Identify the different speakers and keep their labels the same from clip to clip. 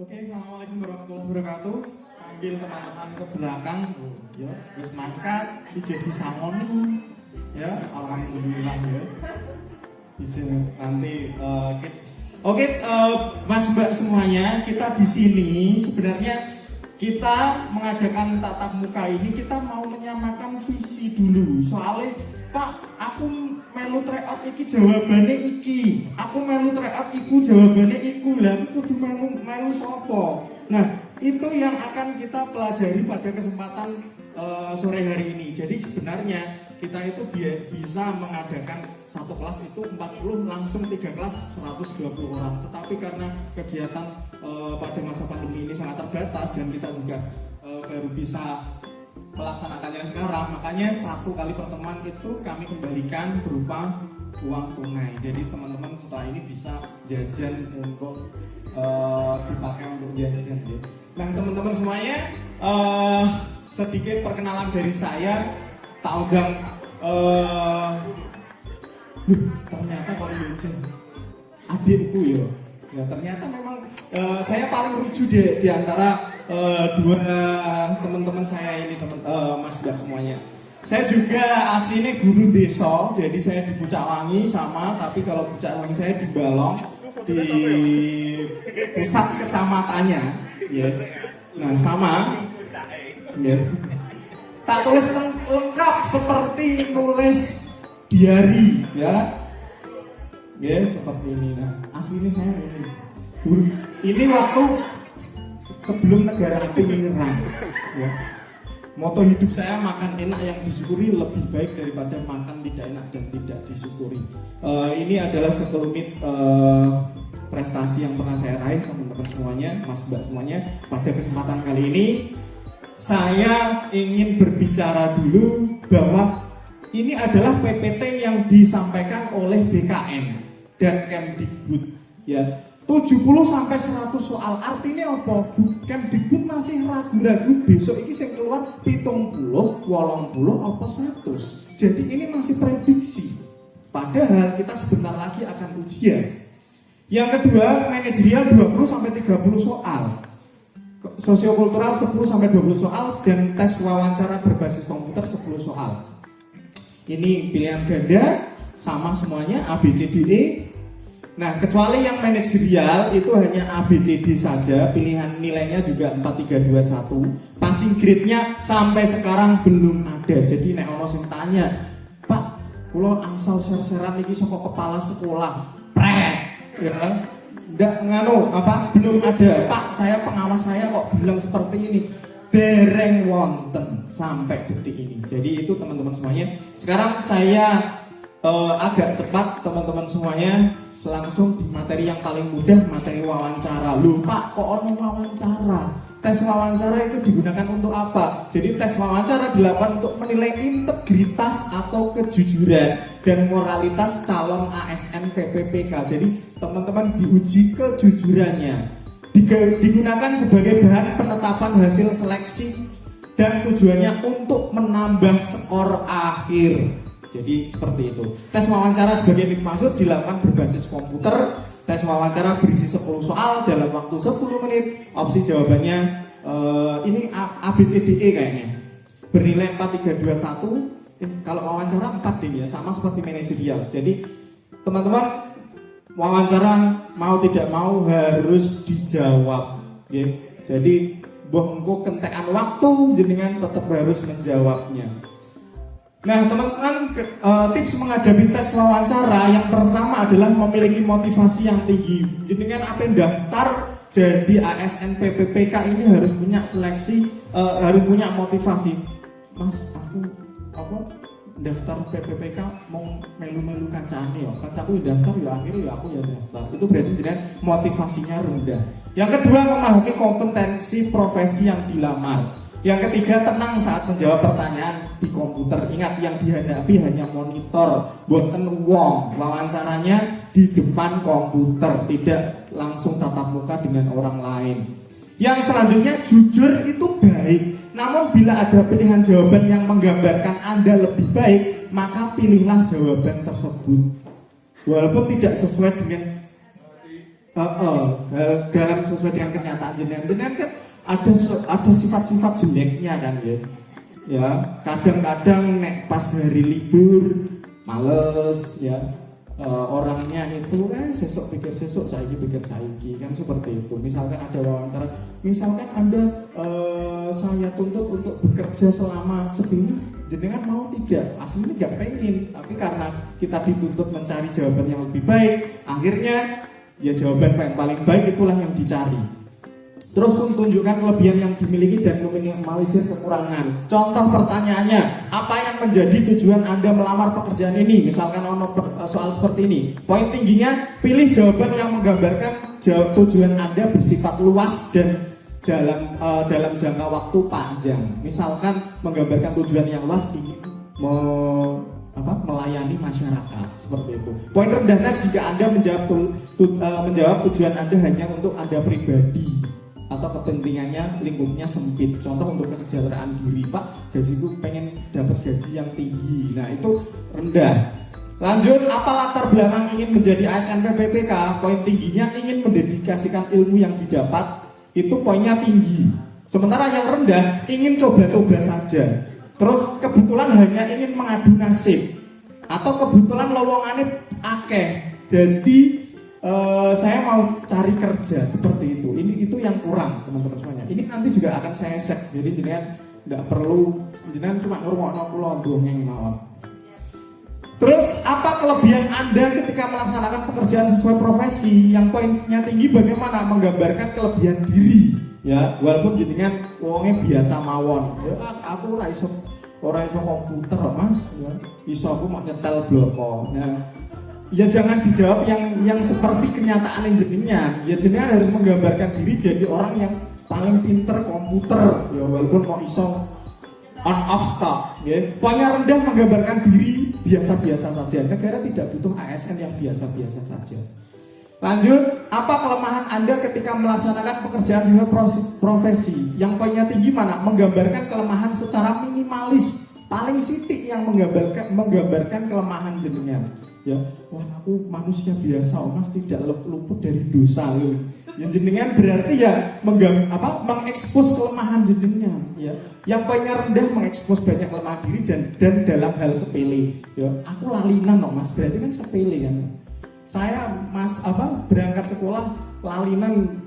Speaker 1: Oke, assalamualaikum warahmatullahi wabarakatuh. Sambil teman-teman ke belakang, ya, wis mangkat, dijadi sangon nih, ya, alhamdulillah ya. Izin nanti Oke, Mas Mbak semuanya, kita di sini sebenarnya kita mengadakan tatap muka ini kita mau menyamakan visi dulu. Soalnya Pak, aku melu tryout iki jawabannya iki. Aku melu tryout iku jawabannya iku. Lah aku kudu melu sopo. Nah, itu yang akan kita pelajari pada kesempatan sore hari ini. Jadi sebenarnya kita itu bisa mengadakan satu kelas itu 40 langsung 3 kelas 120 orang. Tetapi karena kegiatan pada masa pandemi ini sangat terbatas dan kita juga baru bisa melaksanakannya sekarang, makanya satu kali pertemuan itu kami kembalikan berupa uang tunai. Jadi teman-teman setelah ini bisa jajan untuk dipakai untuk jajan ya. Nah teman-teman semuanya, sedikit perkenalan dari saya. Tak undang ternyata kalau jajan adikku ya. Ya ternyata memang saya paling lucu di antara dua teman-teman saya ini, Mas Mbak semuanya. Saya juga aslinya guru desa, jadi saya di Pucakwangi sama, tapi kalau Pucakwangi saya di Balong, di pusat kecamatannya, ya. Nah sama, ya. Tak tulis lengkap seperti nulis diary, ya. Ya seperti ini. Nah aslinya saya ini waktu sebelum negara api menyerang, ya. Moto hidup saya makan enak yang disyukuri lebih baik daripada makan tidak enak dan tidak disyukuri. Ini adalah sekelumit prestasi yang pernah saya raih teman-teman semuanya, Mas Mbak semuanya. Pada kesempatan kali ini saya ingin berbicara dulu bahwa ini adalah PPT yang disampaikan oleh BKN dan Kemdikbud, ya. 70 sampai 100 soal, artinya apa? Kemdikbud masih ragu-ragu besok ini yang keluar 70, 80 apa 100. Jadi ini masih prediksi. Padahal kita sebentar lagi akan ujian. Yang kedua, manajerial 20 sampai 30 soal. Sosiokultural 10 sampai 20 soal dan tes wawancara berbasis komputer 10 soal. Ini pilihan ganda sama semuanya A, B, C, D, E. Nah, kecuali yang manajerial itu hanya A, B, C, D saja, pilihan nilainya juga 4, 3, 2, 1. Passing grade-nya sampai sekarang belum ada. Jadi nek ono sing tanya, "Pak, kula angsal ser-seran iki saka kepala sekolah." Prek, ya. Enggak nganu apa belum ada. Pak, saya pengawas saya kok bilang seperti ini. Dereng wonten sampai detik ini. Jadi itu teman-teman semuanya. Sekarang saya agak cepat teman-teman semuanya, langsung di materi yang paling mudah, materi wawancara. Loh Pak, kok ono wawancara? Tes wawancara itu digunakan untuk apa? Jadi tes wawancara dilakukan untuk menilai integritas atau kejujuran dan moralitas calon ASN PPPK. Jadi teman-teman diuji kejujurannya. Digunakan sebagai bahan penetapan hasil seleksi dan tujuannya untuk menambah skor akhir. Jadi seperti itu. Tes wawancara sebagai maksud dilakukan berbasis komputer. Tes wawancara berisi 10 soal dalam waktu 10 menit. Opsi jawabannya ini A, B, C, D, E kayaknya. Bernilai 4, 3, 2, 1. Kalau wawancara 4 ding ya, sama seperti manajerial. Jadi teman-teman wawancara mau tidak mau harus dijawab, ya. Jadi mbok engko kentekan waktu jenengan tetap harus menjawabnya. Nah teman-teman, tips menghadapi tes wawancara yang pertama adalah memiliki motivasi yang tinggi. Jenengan apa daftar jadi ASN PPPK ini harus punya seleksi, harus punya motivasi. Mas, aku apa daftar PPPK mau melu-melu kancane ya. Kancaku daftar ya akhirnya ya aku ya daftar. Itu berarti jenengan motivasinya rendah. Yang kedua, memahami kompetensi profesi yang dilamar. Yang ketiga, tenang saat menjawab pertanyaan di komputer. Ingat, yang dihadapi hanya monitor, bukan wong. Wawancaranya di depan komputer, tidak langsung tatap muka dengan orang lain. Yang selanjutnya, jujur itu baik. Namun bila ada pilihan jawaban yang menggambarkan Anda lebih baik, maka pilihlah jawaban tersebut. Walaupun tidak sesuai dengan dalam sesuai dengan kenyataan jenengan kan ada sifat-sifat jeleknya kan ya. Ya, kadang-kadang nek pas hari libur males ya. Orangnya itu sesok pikir sesok, saiki pikir saiki kan seperti itu. Misalkan ada wawancara, misalkan Anda saya tuntut untuk bekerja selama seminggu, jenengan mau tidak? Aslinya nggak pengen, tapi karena kita dituntut mencari jawaban yang lebih baik, akhirnya ya jawaban yang paling baik itulah yang dicari. Terus tunjukkan kelebihan yang dimiliki dan meminimalisir kekurangan. Contoh pertanyaannya, apa yang menjadi tujuan Anda melamar pekerjaan ini? Misalkan soal seperti ini. Poin tingginya, pilih jawaban yang menggambarkan tujuan Anda bersifat luas dan dalam jangka waktu panjang. Misalkan menggambarkan tujuan yang luas ingin melayani masyarakat seperti itu. Poin rendahnya jika Anda menjawab tujuan Anda hanya untuk Anda pribadi atau kepentingannya lingkupnya sempit. Contoh untuk kesejahteraan diri, Pak, gajiku pengen dapat gaji yang tinggi. Nah, itu rendah. Lanjut, apa latar belakang ingin menjadi ASN PPPK? Poin tingginya ingin mendedikasikan ilmu yang didapat, itu poinnya tinggi. Sementara yang rendah ingin coba-coba saja. Terus kebetulan hanya ingin mengadu nasib, atau kebetulan lowongannya akeh. Jadi saya mau cari kerja seperti itu. Itu yang kurang, teman-teman semuanya. Ini nanti juga akan saya set. Jadi jenengan nggak perlu, jenengan cuma ngurungokno kula dongeng mawon. Terus apa kelebihan Anda ketika melaksanakan pekerjaan sesuai profesi? Yang poinnya tinggi bagaimana menggambarkan kelebihan diri. Ya, walaupun jenengan wonge biasa mawon. Ya, aku ora iso komputer, Mas. Ya, iso aku mau nyetel bloko. Ya jangan dijawab yang seperti kenyataan jenengan. Ya jenengan harus menggambarkan diri jadi orang yang paling pinter komputer. Ya walaupun mau iso on off tak. Ya. Poinnya rendah menggambarkan diri biasa-biasa saja. Negara tidak butuh ASN yang biasa-biasa saja. Lanjut, apa kelemahan Anda ketika melaksanakan pekerjaan sesuai profesi? Yang poinnya tinggi mana? Menggambarkan kelemahan secara minimalis. Paling sithik yang menggambarkan kelemahan jenengan. Ya, wah aku manusia biasa, Mas, tidak luput dari dosa loh. Yang jenengan berarti ya mengekspos kelemahan jenengan. Ya, yang poinnya rendah mengekspos banyak kelemahan diri dan dalam hal sepele. Ya, aku lalinan loh, Mas, berarti kan sepele kan. Saya berangkat sekolah lalinan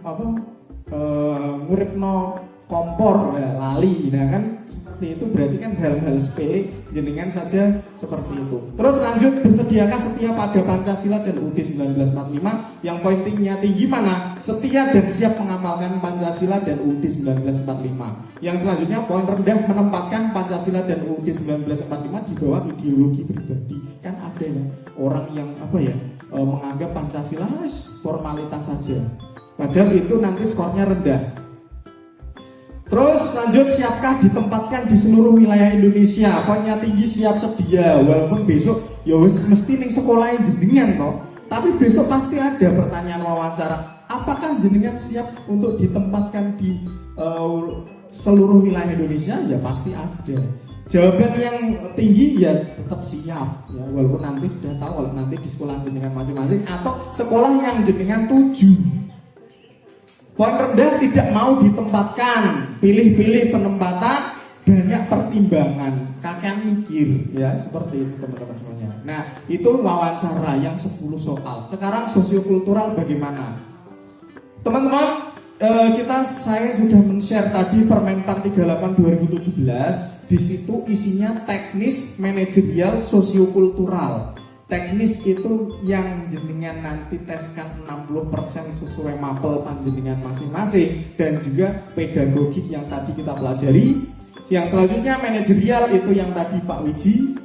Speaker 1: nguripno kompor ya, lali. Nah kan seperti itu berarti kan hal-hal sepele jenengan saja seperti itu. Terus lanjut, bersediakah setia pada Pancasila dan UUD 1945? Yang poin tinggi mana? Setia dan siap mengamalkan Pancasila dan UUD 1945. Yang selanjutnya poin rendah, menempatkan Pancasila dan UUD 1945 di bawah ideologi pribadi. Kan ada ya orang yang menganggap Pancasila formalitas saja. Padahal itu nanti skornya rendah. Terus lanjut, siapkah ditempatkan di seluruh wilayah Indonesia? Poinnya tinggi, siap sedia. Walaupun besok ya wis mesti ning sekolah jenengan toh. Tapi besok pasti ada pertanyaan wawancara. Apakah jenengan siap untuk ditempatkan di seluruh wilayah Indonesia? Ya pasti ada. Jawaban yang tinggi ya tetap siap ya, walaupun nanti sudah tahu kalau nanti di sekolah jenengan masing-masing atau sekolah yang jenengan tuju. Poin rendah, tidak mau ditempatkan, pilih-pilih penempatan, banyak pertimbangan, kakek mikir ya, seperti itu teman-teman semuanya. Nah itu wawancara yang 10 soal. Sekarang sosiokultural bagaimana? Teman-teman, saya sudah men-share tadi Permenpan 38 2017. Di situ isinya teknis, manajerial, sosiokultural. Teknis itu yang jenengan nanti teskan 60% sesuai mapel panjenengan masing-masing, dan juga pedagogik yang tadi kita pelajari. Yang selanjutnya manajerial itu yang tadi Pak Wiji,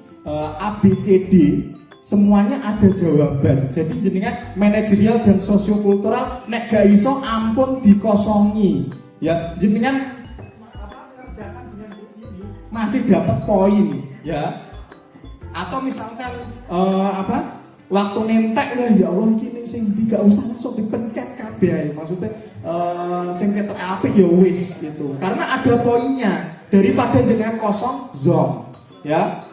Speaker 1: ABCD, semuanya ada jawaban. Jadi jenengan manajerial dan sosiokultural nek gak iso ampun dikosongi. Ya, jenengan masih dapat poin ya. Atau misalkan waktu nentek lah, ya Allah ini sing gak usah langsung dipencet kabeh. Maksudnya sing ketok apik ya wis gitu. Karena ada poinnya, daripada jenengan kosong zong ya.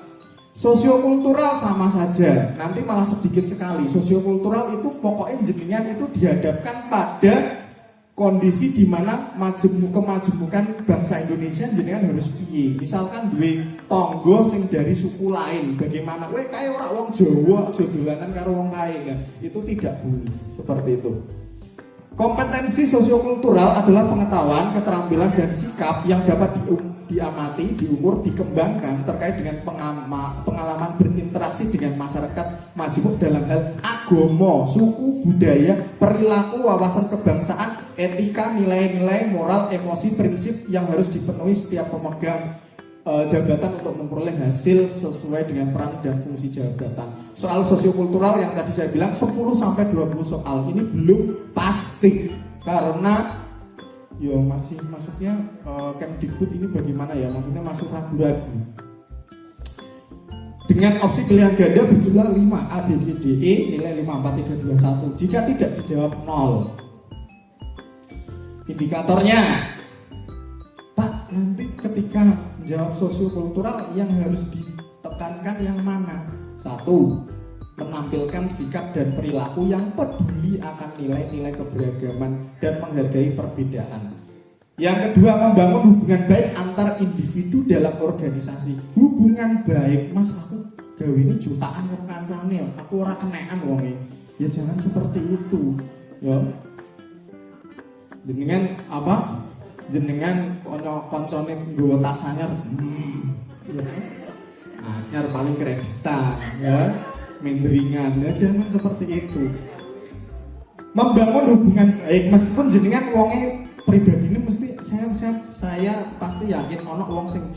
Speaker 1: Sosiokultural sama saja, nanti malah sedikit sekali. Sosiokultural itu pokoknya jenengan itu dihadapkan pada kondisi di mana kemajemukan bangsa Indonesia jenengan harus piye. Misalkan duwe tonggo sing dari suku lain, bagaimana? Weh kayak orang wong Jawa aja dolanan karo wong kae. Nah, itu tidak boleh seperti itu. Kompetensi sosiokultural adalah pengetahuan, keterampilan, dan sikap yang dapat diamati, diukur, dikembangkan terkait dengan pengalaman berinteraksi dengan masyarakat majemuk dalam hal agama, suku, budaya, perilaku, wawasan kebangsaan, etika, nilai-nilai, moral, emosi, prinsip yang harus dipenuhi setiap pemegang jabatan untuk memperoleh hasil sesuai dengan peran dan fungsi jabatan. Soal sosiokultural yang tadi saya bilang 10-20 soal ini belum pasti karena ya masih maksudnya Kemdikbud ini bagaimana ya, maksudnya masih ragu-ragu. Dengan opsi pilihan ganda berjumlah 5 A, B, C, D, E nilai 5, 4, 3, 2, 1. Jika tidak dijawab 0. Indikatornya, Pak, nanti ketika menjawab sosiokultural yang harus ditekankan yang mana? 1. Menampilkan sikap dan perilaku yang peduli akan nilai-nilai keberagaman dan menghargai perbedaan. Yang kedua, membangun hubungan baik antar individu dalam organisasi. Hubungan baik, Mas, aku gawe ini jutaan wong kancane, aku ora kenekan wonge. Ya jangan seperti itu. Ya. Jenengan apa? Jenengan koncone nggawa tas anyar. Ya. Anyar paling kreditan, ya. Menderingan, ya jangan seperti itu. Membangun hubungan baik meskipun jenengan wonge pribadi ini mesti saya pasti yakin ono wong sing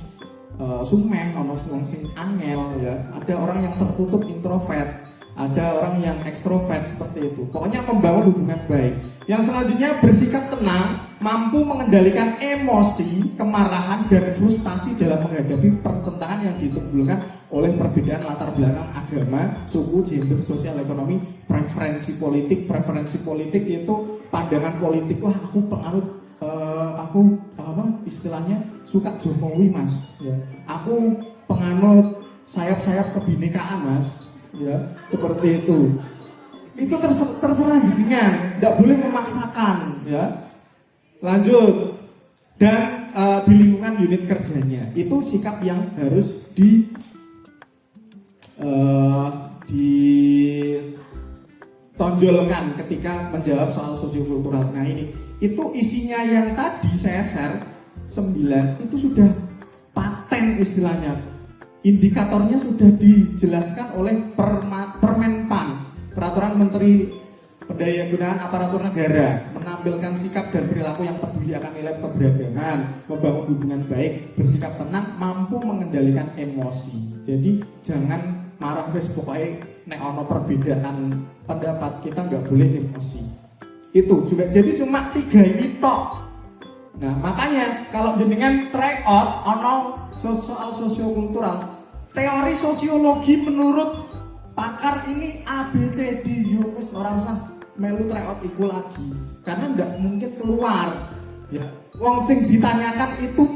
Speaker 1: sumeh, ono wong sing angel ya. Ada orang yang tertutup introvert, ada orang yang ekstrovert seperti itu. Pokoknya membangun hubungan baik. Yang selanjutnya bersikap tenang, mampu mengendalikan emosi, kemarahan dan frustasi dalam menghadapi pertentangan yang ditimbulkan oleh perbedaan latar belakang agama, suku, gender, sosial, ekonomi, preferensi politik. Preferensi politik itu pandangan politik. Wah, aku penganut aku apa istilahnya suka Jokowi, Mas. Ya. Aku penganut sayap-sayap kebinekaan, Mas. Ya, seperti itu. Itu terserah jenengan, tidak boleh memaksakan, ya. Lanjut. Dan di lingkungan unit kerjanya itu sikap yang harus ditonjolkan ketika menjawab soal sosiokultural. Nah ini itu isinya yang tadi saya share 9 itu sudah paten istilahnya. Indikatornya sudah dijelaskan oleh Permenpan, Peraturan Menteri Pendayagunaan Aparatur Negara, menampilkan sikap dan perilaku yang peduli akan nilai keberagaman, membangun hubungan baik, bersikap tenang, mampu mengendalikan emosi. Jadi jangan marah wes pokoknya nek ono perbedaan pendapat kita nggak boleh emosi. Itu juga jadi cuma 3 ini tok. Nah makanya kalau jenengan try out ono soal sosiokultural, teori sosiologi menurut pakar ini ABCD, yo wis ora usah melu try out iku lagi karena ndak mungkin keluar. Ya, wong sing ditanyakan itu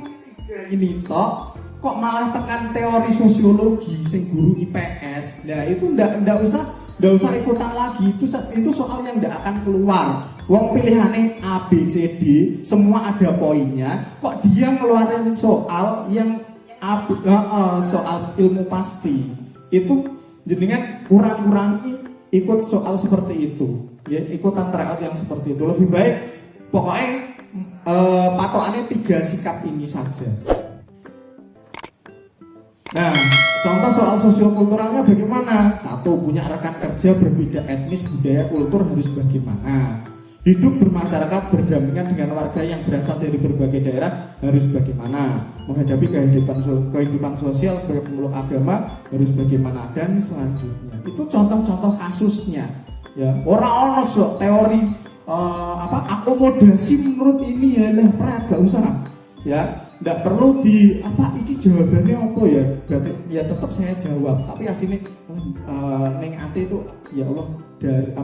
Speaker 1: ini tok, kok malah tekan teori sosiologi sing guru IPS. Nah itu ndak usah ikutan lagi. Itu soal yang ndak akan keluar. Wong pilihannya A, B, C, D, semua ada poinnya. Kok dia ngeluarin soal yang soal ilmu pasti? Itu jenengan kurang-kurangi ikut soal seperti itu. Ya, ikutan tryout yang seperti itu. Lebih baik pokoknya patokannya 3 sikap ini saja. Nah, contoh soal sosiokulturalnya bagaimana? 1. Punya rekan kerja berbeda etnis, budaya, kultur harus bagaimana? Hidup bermasyarakat berdampingan dengan warga yang berasal dari berbagai daerah harus bagaimana? Menghadapi kehidupan sosial sebagai pemeluk agama harus bagaimana? Dan selanjutnya itu contoh-contoh kasusnya. Ya, orang teori akomodasi menurut ini ya lah gak usah. Ya, nggak perlu ini jawabannya apa ya? Berarti ya tetap saya jawab. Tapi aslinya neng ati itu ya Allah dari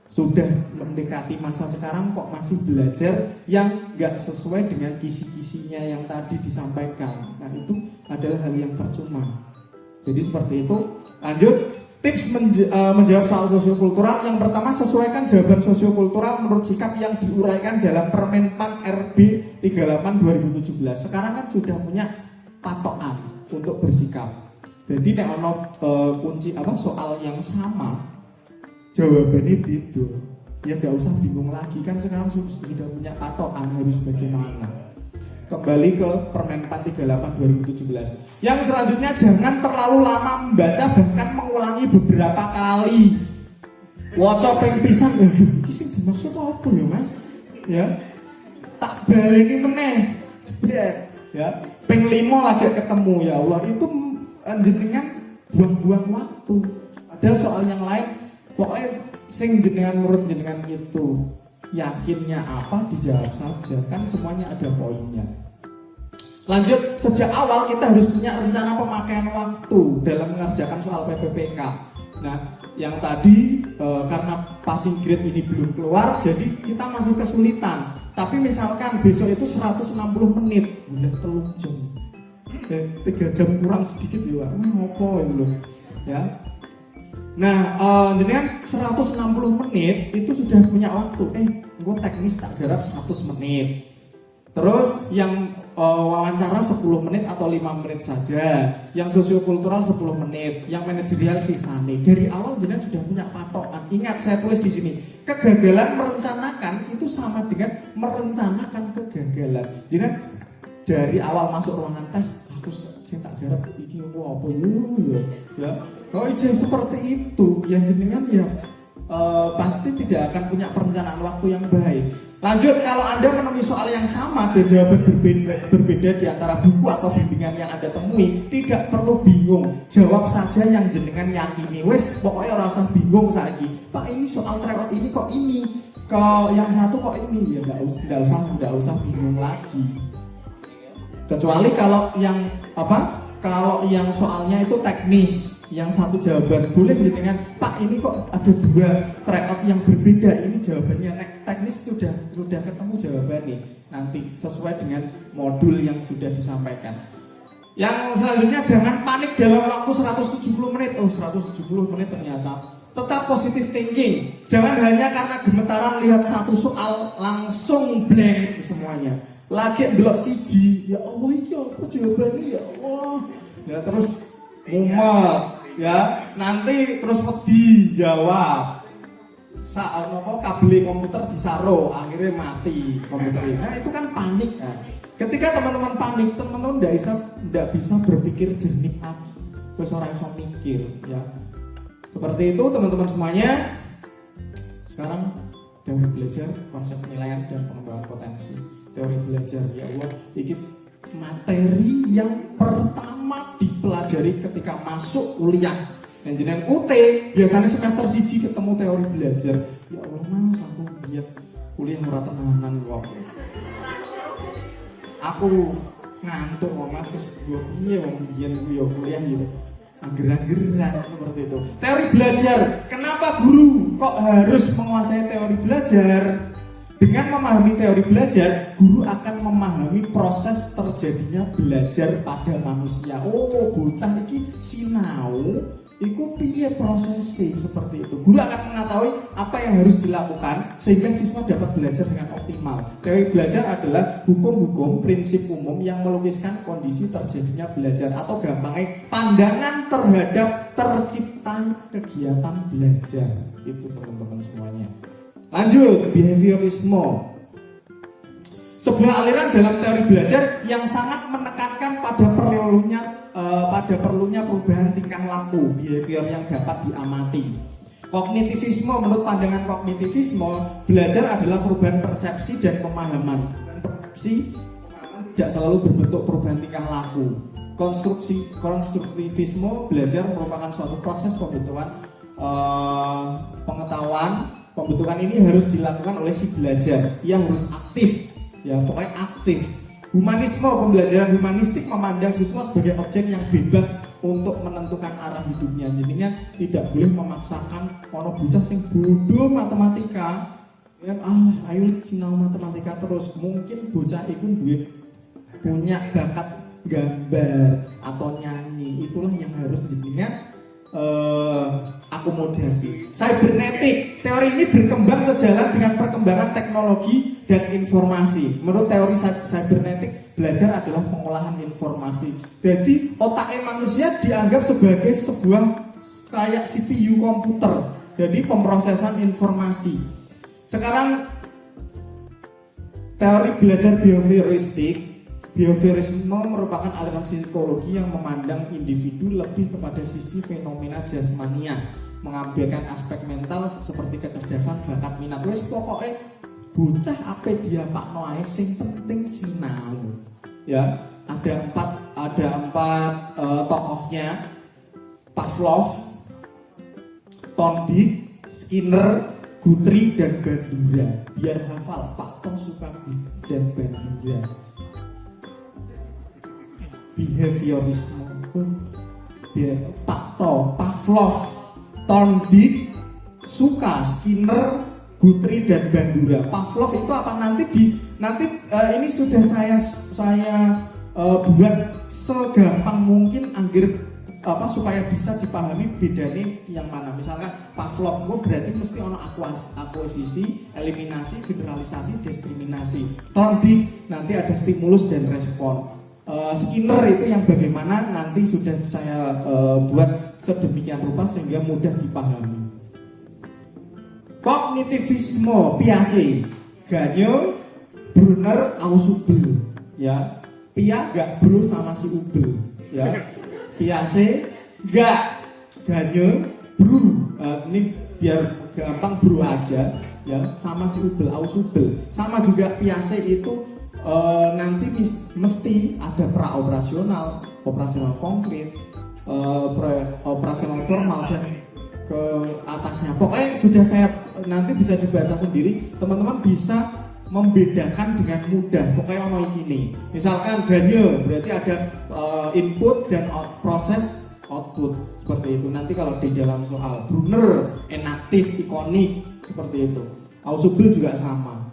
Speaker 1: sudah mendekati masa sekarang kok masih belajar yang nggak sesuai dengan kisi-kisinya yang tadi disampaikan. Nah itu adalah hal yang percuma. Jadi seperti itu. Lanjut, tips menjawab soal sosiokultural. Yang pertama, sesuaikan jawaban sosiokultural menurut sikap yang diuraikan dalam Permenpan RB 38 2017. Sekarang kan sudah punya patokan untuk bersikap. Jadi nek ono kunci soal yang sama, jawabannya beda. Ya nggak usah bingung lagi, kan sekarang sudah punya patokan harus bagaimana. Kembali ke Permenpan 38 2017. Yang selanjutnya, jangan terlalu lama membaca, bahkan mengulangi beberapa kali. Waca ping pisan, iki sing dimaksud apa ya Mas? Ya. Tak baleni meneh. Jebret, ya. Ping 5 lagi ketemu, ya Allah, itu jenengan buang-buang waktu. Padahal soal yang lain pokoknya sing jenengan menurut jenengan itu yakinnya apa dijawab saja, kan semuanya ada poinnya. Lanjut, sejak awal kita harus punya rencana pemakaian waktu dalam mengerjakan soal PPPK. Nah, yang tadi karena passing grade ini belum keluar, jadi kita masih kesulitan. Tapi misalkan besok itu 160 menit, udah 3 jam. 3 jam kurang sedikit ya, apa itu loh. Ya. Nah, jenengan 160 menit itu sudah punya waktu. Gue teknis tak garap 100 menit. Terus yang wawancara 10 menit atau 5 menit saja. Yang sosiokultural 10 menit, yang manajerial sisane. Dari awal jenengan sudah punya patokan. Ingat, saya tulis di sini, kegagalan merencanakan itu sama dengan merencanakan kegagalan. Jenengan dari awal masuk ruangan tes, aku tak garap iki apa ya. Kalau ijazah seperti itu, yang jenengan ya pasti tidak akan punya perencanaan waktu yang baik. Lanjut, kalau Anda menemui soal yang sama dan jawaban berbeda di antara buku atau bimbingan yang Anda temui, tidak perlu bingung. Jawab saja yang jenengan yakini. Wes, pokoknya ora usah bingung saiki. Pak, ini soal tryout ini kok ini, kok yang satu kok ini, ya enggak usah bingung lagi. Kecuali kalau yang kalau yang soalnya itu teknis, yang satu jawaban boleh dengan Pak, ini kok ada 2 tryout yang berbeda, ini jawabannya teknis sudah ketemu jawabannya nanti sesuai dengan modul yang sudah disampaikan. Yang selanjutnya, jangan panik dalam waktu 170 menit. 170 menit ternyata. Tetap positive thinking. Jangan hanya karena gemetaran lihat satu soal langsung blank semuanya. Lagi ndelok siji, ya Allah iki apa jawabannya ya Allah. Ya terus mumet, ya nanti terus wedi jawab. Saat kabel komputer disaro, akhirnya mati komputernya. Nah itu kan panik kan. Ketika teman-teman panik, teman-teman tidak bisa berpikir jernih lagi. Terus orang iso mikir, ya. Seperti itu teman-teman semuanya. Sekarang teori belajar, konsep penilaian dan pengembangan potensi. Teori belajar, ya Allah, ini materi yang pertama dipelajari ketika masuk kuliah. Dan jenengan UT biasanya semester 1 ketemu teori belajar. Ya Allah Mas, aku lihat kuliah ora tenanan kok. Aku ngantuk kok Mas, wis piye wong biyen ku ya kuliah ya. Angger-anggeran seperti itu. Teori belajar, kenapa guru kok harus menguasai teori belajar? Dengan memahami teori belajar, guru akan memahami proses terjadinya belajar pada manusia. Oh, bocah iki sinau, iku piye prosesnya seperti itu. Guru akan mengetahui apa yang harus dilakukan sehingga siswa dapat belajar dengan optimal. Teori belajar adalah hukum-hukum prinsip umum yang melukiskan kondisi terjadinya belajar atau gampangnya pandangan terhadap terciptanya kegiatan belajar. Itu teman-teman semuanya. Lanjut, behaviorisme. Sebuah aliran dalam teori belajar yang sangat menekankan pada perlunya perubahan tingkah laku, behavior yang dapat diamati. Kognitivisme, menurut pandangan kognitivisme, belajar adalah perubahan persepsi dan pemahaman. Persepsi tidak selalu berbentuk perubahan tingkah laku. Konstruktivisme, belajar merupakan suatu proses pembentukan pengetahuan. Pembentukan ini harus dilakukan oleh si belajar. Ia harus aktif, ya pokoknya aktif. Humanisme, pembelajaran humanistik memandang siswa sebagai objek yang bebas untuk menentukan arah hidupnya. Jadinya tidak boleh memaksakan ono bocah sing bodoh matematika. Ya ayo sinau matematika terus. Mungkin bocah itu punya bakat gambar atau nyanyi nyanyi. Itulah yang harus jenengan akomodasi. Cybernetik, teori ini berkembang sejalan dengan perkembangan teknologi dan informasi. Menurut teori cybernetik, belajar adalah pengolahan informasi. Jadi otaknya manusia dianggap sebagai sebuah kayak CPU komputer. Jadi pemrosesan informasi. Sekarang teori belajar behavioristik. Behaviorisme merupakan aliran psikologi yang memandang individu lebih kepada sisi fenomena jasmania, mengabaikan aspek mental seperti kecerdasan, bakat, minat. Wes pokoknya bocah apa dia pak noai sing penting sinau. Ya, ada empat tokohnya: Pavlov, Thorndike, Skinner, Guthrie, dan Bandura. Biar hafal, Pak Tom suka dan Bandura. Behaviorisme, Pak To, Pavlov, Thorndike, suka, Skinner, Guthrie, dan Bandura. Pavlov itu apa nanti ini sudah saya buat segampang mungkin supaya bisa dipahami bedanya yang mana. Misalkan Pavlov itu berarti mesti ono akuisisi, eliminasi, generalisasi, diskriminasi. Thorndike nanti ada stimulus dan respon. Skinner itu yang bagaimana nanti sudah saya buat sedemikian rupa sehingga mudah dipahami. Kognitivisme, Piaget, Gagnon, Brunner, Ausubel. Ya, Pia gak bro sama si Ubel. Ya, Piaget gak, Gagnon bro. Ini biar gampang bro aja. Ya, sama si Ubel, Ausubel. Sama juga Piaget itu nanti mesti ada praoperasional, operasional konkret, operasional formal dan ke atasnya. Pokoknya sudah saya nanti bisa dibaca sendiri, teman-teman bisa membedakan dengan mudah. Pokoknya ono ini. Misalkan Gagnon berarti ada input dan proses output seperti itu. Nanti kalau di dalam soal Brunner, enaktif, ikonik seperti itu. Ausubel juga sama.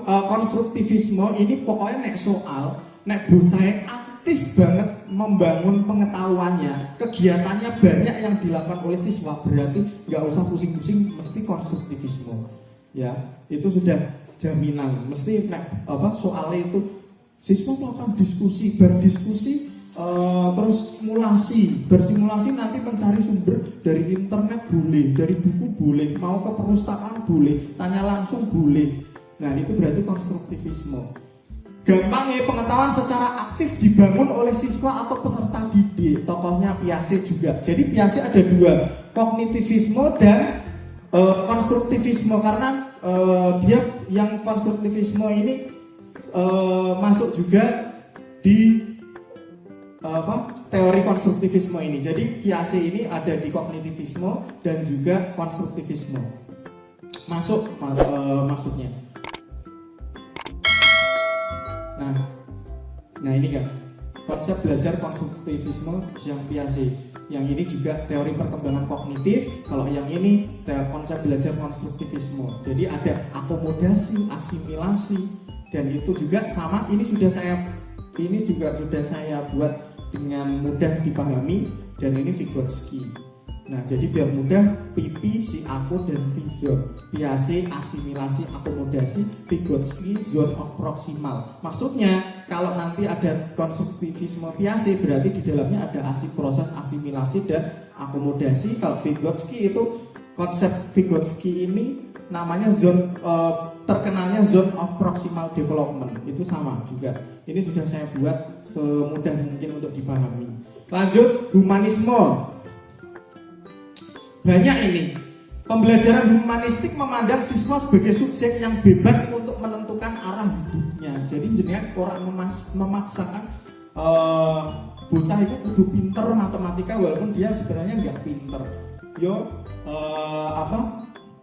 Speaker 1: Konstruktivisme ini pokoknya nek soal, nek bocah aktif banget membangun pengetahuannya, kegiatannya banyak yang dilakukan oleh siswa, berarti nggak usah pusing-pusing, mesti konstruktivisme. Ya, itu sudah jaminan. Mesti nek soalnya itu siswa melakukan diskusi, berdiskusi, terus bersimulasi nanti mencari sumber dari internet boleh, dari buku boleh, mau ke perpustakaan boleh, tanya langsung boleh. Nah itu berarti konstruktivisme. Gampangnya pengetahuan secara aktif dibangun oleh siswa atau peserta didik. Tokohnya Piaget juga. Jadi Piaget ada dua, kognitivisme dan konstruktivisme. Karena dia yang konstruktivisme ini masuk juga di teori konstruktivisme ini. Jadi Piaget ini ada di kognitivisme dan juga konstruktivisme. Masuk maksudnya. Nah ini kan konsep belajar konstruktivisme yang Piaget. Yang ini juga teori perkembangan kognitif. Kalau yang ini konsep belajar konstruktivisme. Jadi ada akomodasi, asimilasi, dan itu juga sama. Ini juga sudah saya buat dengan mudah dipahami, dan ini Vygotsky. Nah, jadi biar mudah, pipi, si aku, dan vizor. Piaget, asimilasi, akomodasi, Vygotsky, zone of proximal. Maksudnya, kalau nanti ada konstruktivisme Piaget, berarti di dalamnya ada proses asimilasi dan akomodasi. Kalau Vygotsky itu, konsep Vygotsky ini namanya terkenalnya zone of proximal development. Itu sama juga. Ini sudah saya buat semudah mungkin untuk dipahami. Lanjut, humanisme. Banyak ini. Pembelajaran humanistik memandang siswa sebagai subjek yang bebas untuk menentukan arah hidupnya. Jadi jenengan orang memaksakan bocah itu kudu pinter matematika walaupun dia sebenarnya nggak pinter.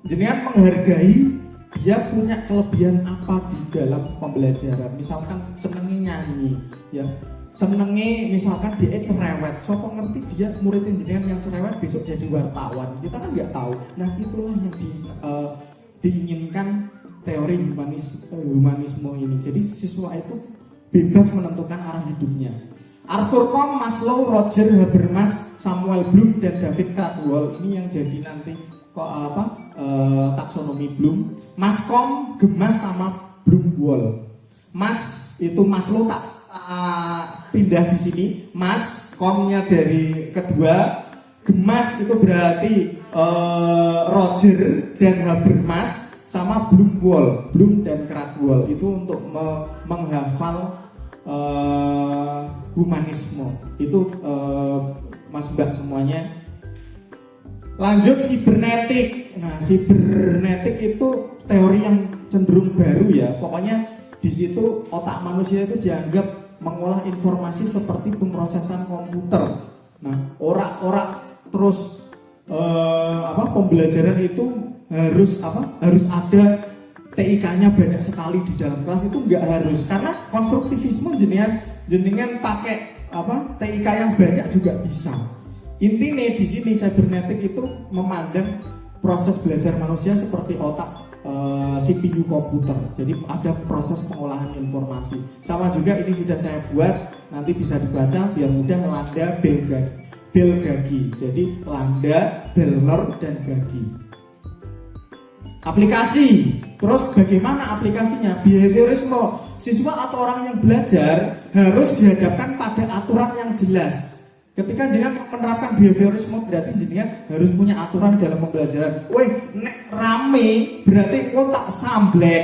Speaker 1: Jenengan menghargai dia punya kelebihan apa di dalam pembelajaran. Misalkan senengnya nyanyi, ya. Senengnya misalkan dia cerewet, sopo ngerti dia murid jenengan yang cerewet besok jadi wartawan, kita kan nggak tahu. Nah itulah yang diinginkan teori humanisme ini. Jadi siswa itu bebas menentukan arah hidupnya. Arthur Com, Maslow, Roger Habermas, Samuel Bloom, dan David Cradwell ini yang jadi nanti taksonomi Bloom. Mascom, Gemas sama Bloom-Wall. Mas itu Maslow tak pindah di sini. Mas komnya dari kedua. Gemas itu berarti Roger dan Habermas sama Bloom-Wall, Bloom dan Cradwell itu untuk menghafal humanisme itu Mas Mbak semuanya. Lanjut sibernetik. Nah, sibernetik itu teori yang cenderung baru ya. Pokoknya di situ otak manusia itu dianggap mengolah informasi seperti pemrosesan komputer. Nah, terus pembelajaran itu harus ada TIK-nya banyak sekali di dalam kelas, itu enggak harus, karena konstruktivisme jenengan pakai TIK yang banyak juga bisa. Intinya di sini cybernetik itu memandang proses belajar manusia seperti otak CPU komputer. Jadi ada proses pengolahan informasi. Sama juga ini sudah saya buat, nanti bisa dibaca biar mudah. Landa, Bell, Gagi. Jadi Landa, Bellner, dan Gagi. Aplikasi. Terus bagaimana aplikasinya? Behaviorisme. Siswa atau orang yang belajar harus dihadapkan pada aturan yang jelas. Ketika jenengan menerapkan behaviorisme berarti jenengan harus punya aturan dalam pembelajaran. Nek rame berarti tak samblek.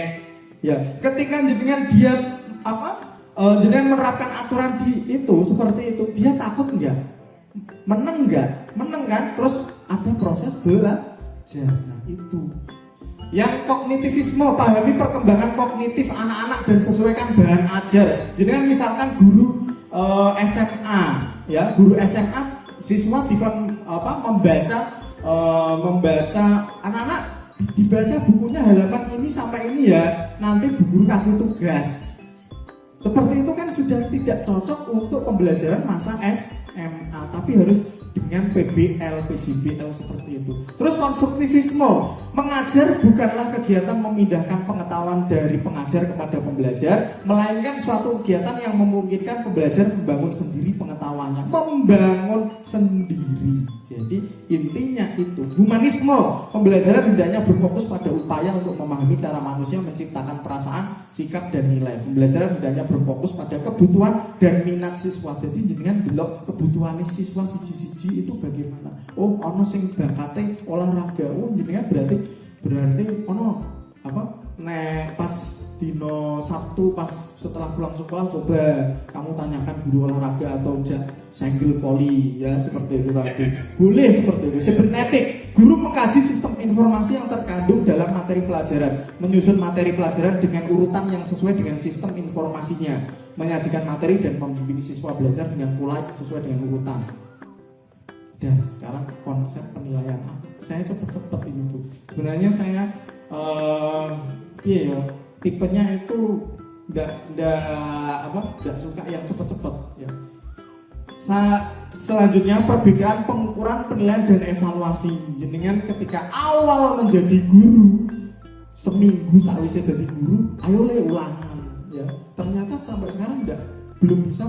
Speaker 1: Ya, ketika jenengan jenengan menerapkan aturan di itu seperti itu, dia takut enggak? Menang kan? Terus ada proses belajar. Nah, itu. Yang kognitivisme, pahami perkembangan kognitif anak-anak dan sesuaikan bahan ajar. Jenengan misalkan guru SMA, ya, guru SMA, siswa membaca anak-anak dibaca bukunya halaman ini sampai ini ya, nanti bu guru kasih tugas. Seperti itu kan sudah tidak cocok untuk pembelajaran masa SMA, tapi harus dengan PBL, PJBL seperti itu. Terus konstruktivisme, mengajar bukanlah kegiatan memindahkan pengetahuan dari pengajar kepada pembelajar, melainkan suatu kegiatan yang memungkinkan pembelajar membangun sendiri pengetahuannya, membangun sendiri. Jadi intinya itu. Humanisme, pembelajaran hendaknya berfokus pada upaya untuk memahami cara manusia menciptakan perasaan, sikap, dan nilai. Pembelajaran hendaknya berfokus pada kebutuhan dan minat siswa. Jadi jangan delok kebutuhan siswa siji-siji itu bagaimana. Ono sing bakate olahraga. Jenengan berarti ono pas dino Sabtu pas setelah pulang sekolah coba kamu tanyakan guru olahraga atau senggel voli ya, seperti itu tadi. Boleh seperti itu. Sibernetik, guru mengkaji sistem informasi yang terkandung dalam materi pelajaran, menyusun materi pelajaran dengan urutan yang sesuai dengan sistem informasinya, menyajikan materi dan membimbing siswa belajar dengan pola sesuai dengan urutan. Dan sekarang konsep penilaian. Saya cepet-cepet ini Bu. Sebenarnya saya tipenya itu enggak suka yang cepet-cepet ya. Selanjutnya perbedaan pengukuran, penilaian, dan evaluasi. Jenengan ketika awal menjadi guru, seminggu sakwise jadi guru, ayo ulangan ya. Ternyata sampai sekarang belum bisa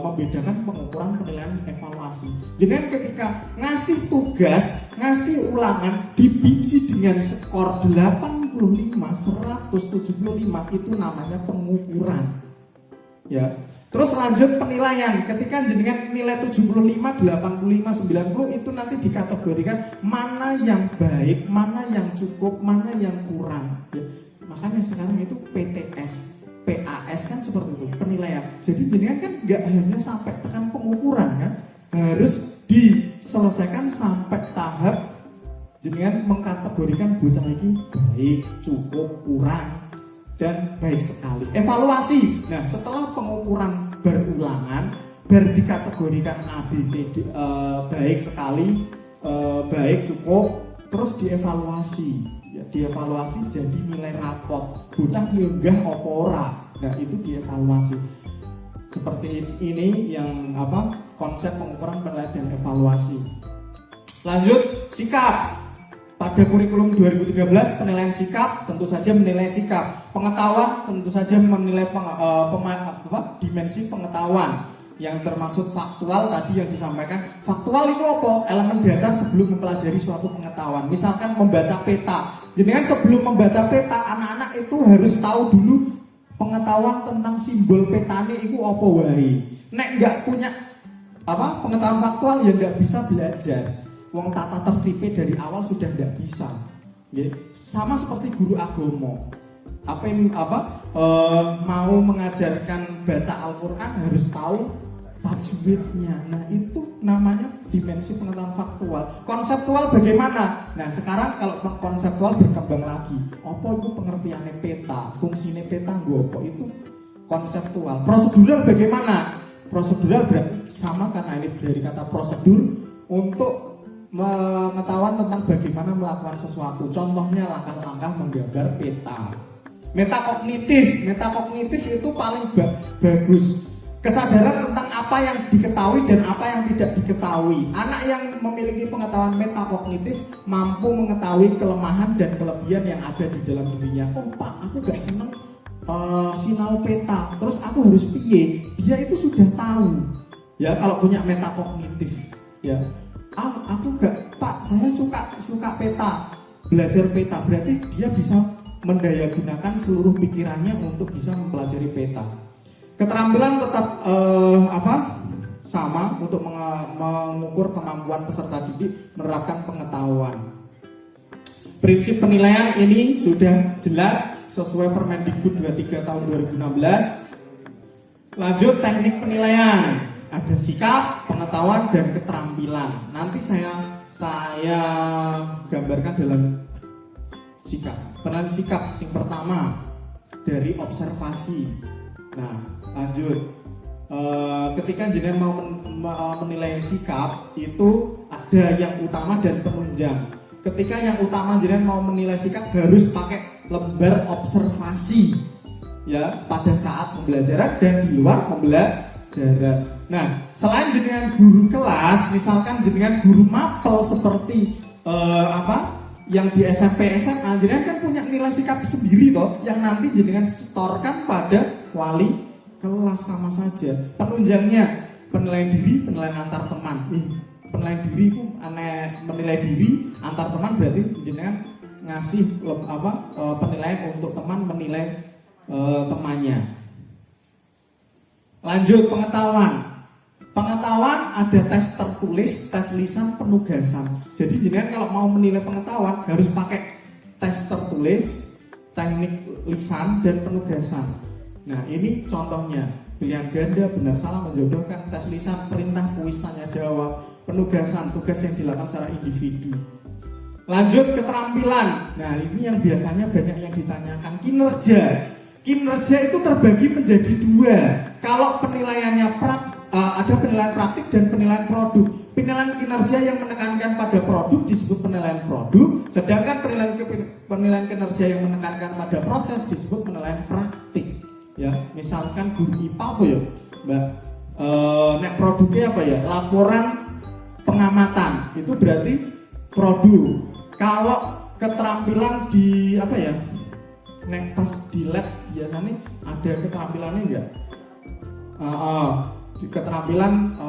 Speaker 1: membedakan pengukuran, penilaian, evaluasi. Jenengan ketika ngasih tugas, ngasih ulangan dibiji dengan skor 85, 175 itu namanya pengukuran. Ya. Terus lanjut penilaian. Ketika jenengan nilai 75, 85, 90 itu nanti dikategorikan mana yang baik, mana yang cukup, mana yang kurang. Ya. Makanya sekarang itu PTS, PAS kan seperti itu, penilaian. Jadi jenengan kan nggak hanya sampai tekan pengukuran kan, harus diselesaikan sampai tahap jenengan mengkategorikan bocah ini baik, cukup, kurang, dan baik sekali. Evaluasi. Nah, setelah pengukuran berulangan, dikategorikan A, B, C, D, baik sekali, baik, cukup, terus dievaluasi. Ya, dievaluasi jadi nilai rapot. Bocah nyenggah apa ora. Nah, itu dievaluasi. Seperti ini yang konsep pengukuran, penilaian, dan evaluasi. Lanjut, sikap. Pada kurikulum 2013 penilaian sikap tentu saja menilai sikap, pengetahuan tentu saja menilai dimensi pengetahuan yang termasuk faktual tadi yang disampaikan. Faktual itu apa? Elemen dasar sebelum mempelajari suatu pengetahuan. Misalkan membaca peta. Jenengan sebelum membaca peta, anak-anak itu harus tahu dulu pengetahuan tentang simbol petane itu apa wae. Nek nggak punya pengetahuan faktual ya nggak bisa belajar. Wong tata tertibnya dari awal sudah tidak bisa. Sama seperti guru agama. Mau mengajarkan baca Al-Quran harus tahu tajwidnya. Nah itu namanya dimensi pengetahuan faktual. Konseptual bagaimana? Nah sekarang kalau konseptual berkembang lagi. Apa itu pengertiannya peta? Fungsinya peta apa? Itu konseptual. Prosedural bagaimana? Prosedural berarti sama karena ini dari kata prosedur untuk pengetahuan tentang bagaimana melakukan sesuatu. Contohnya langkah-langkah menggambar peta. Metakognitif itu paling bagus. Kesadaran tentang apa yang diketahui dan apa yang tidak diketahui. Anak yang memiliki pengetahuan metakognitif mampu mengetahui kelemahan dan kelebihan yang ada di dalam dirinya. Oh Pak, aku gak seneng sinau peta. Terus aku harus piye? Dia itu sudah tahu. Ya kalau punya metakognitif. Ya. Aku gak, Pak, saya suka peta, belajar peta, berarti dia bisa mendayagunakan seluruh pikirannya untuk bisa mempelajari peta. Keterampilan tetap sama untuk mengukur kemampuan peserta didik menerapkan pengetahuan. Prinsip penilaian ini sudah jelas sesuai Permendikbud 23 tahun 2016. Lanjut teknik penilaian. Ada sikap, pengetahuan, dan keterampilan. Nanti saya gambarkan dalam sikap. Penilaian sikap yang pertama dari observasi. Nah, lanjut. Ketika jenengan mau menilai sikap itu ada yang utama dan penunjang. Ketika yang utama jenengan mau menilai sikap harus pakai lembar observasi, ya pada saat pembelajaran dan di luar pembelajaran. Nah, selain jenengan guru kelas, misalkan jenengan guru mapel seperti yang di SMP SMA, jenengan kan punya nilai sikap sendiri toh, yang nanti jenengan setorkan pada wali kelas sama saja. Penunjangnya penilaian diri, penilaian antar teman. Penilaian diri itu menilai diri antar teman berarti jenengan ngasih penilaian untuk teman menilai temannya. Lanjut pengetahuan. Pengetahuan ada tes tertulis, tes lisan, penugasan. Jadi jenengan kalau mau menilai pengetahuan harus pakai tes tertulis, teknik lisan dan penugasan. Nah ini contohnya pilihan ganda, benar salah, menjodohkan, tes lisan, perintah, kuis, tanya jawab, penugasan, tugas yang dilakukan secara individu. Lanjut keterampilan. Nah ini yang biasanya banyak yang ditanyakan, kinerja. Kinerja itu terbagi menjadi dua. Kalau penilaiannya ada penilaian praktik dan penilaian produk. Penilaian kinerja yang menekankan pada produk disebut penilaian produk, sedangkan penilaian kinerja yang menekankan pada proses disebut penilaian praktik. Ya, misalkan guru IPA apa ya, Mbak? Nek produknya apa ya? Laporan pengamatan. Itu berarti produk. Kalau keterampilan di apa ya? Nek pas di lab biasanya ada keterampilannya enggak? Keterampilan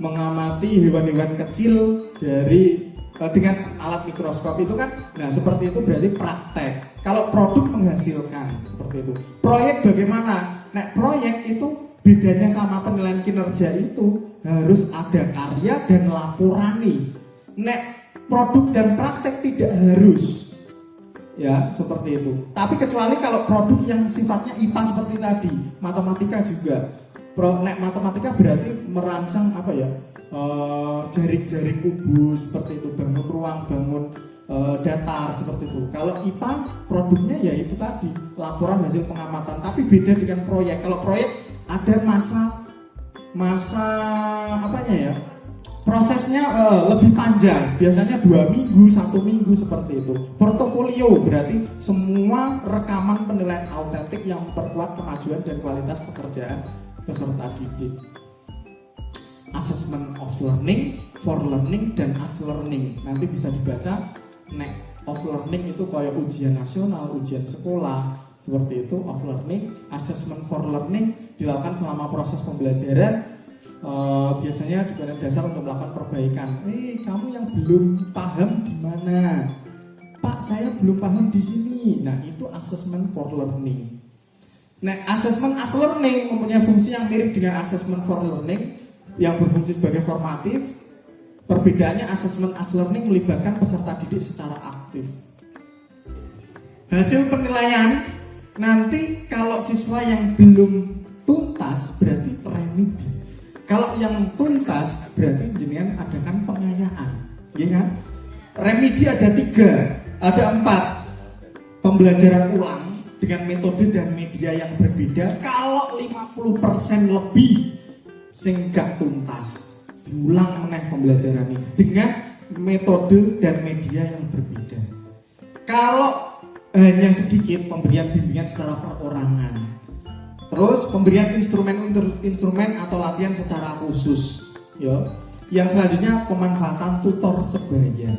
Speaker 1: mengamati hewan-hewan kecil dari dengan alat mikroskop itu kan, nah seperti itu berarti praktek. Kalau produk menghasilkan seperti itu. Proyek bagaimana? Nek proyek itu bedanya sama penilaian kinerja itu harus ada karya dan laporani. Nek produk dan praktek tidak harus. Ya, seperti itu. Tapi kecuali kalau produk yang sifatnya IPA seperti tadi, matematika juga. Nek matematika berarti merancang apa ya? Jaring-jaring kubus seperti itu, bangun ruang, bangun datar seperti itu. Kalau IPA produknya ya itu tadi, laporan hasil pengamatan. Tapi beda dengan proyek. Kalau proyek ada masa apanya ya? Prosesnya lebih panjang, biasanya 2 minggu, 1 minggu seperti itu. Portofolio berarti semua rekaman penilaian autentik yang memperkuat kemajuan dan kualitas pekerjaan peserta didik. assessment of learning, for learning, dan as learning. Nanti bisa dibaca. Nek of learning itu kayak ujian nasional, ujian sekolah, seperti itu. Of learning, assessment for learning dilakukan selama proses pembelajaran. Biasanya digunakan dasar untuk melakukan perbaikan. Kamu yang belum paham di mana? Pak, saya belum paham di sini. Nah, itu assessment for learning. Nah, assessment as learning mempunyai fungsi yang mirip dengan assessment for learning yang berfungsi sebagai formatif. Perbedaannya, assessment as learning melibatkan peserta didik secara aktif. Hasil penilaian nanti kalau siswa yang belum tuntas berarti remedi. Kalau yang tuntas berarti jenengan adakan pengayaan, ya kan? Remedi ada 4. Pembelajaran ulang dengan metode dan media yang berbeda. Kalau 50% lebih sing gak tuntas, diulang meneh pembelajaran ini dengan metode dan media yang berbeda. Kalau hanya sedikit, pemberian bimbingan secara perorangan. Terus pemberian instrumen atau latihan secara khusus, ya. Yang selanjutnya pemanfaatan tutor sebaya.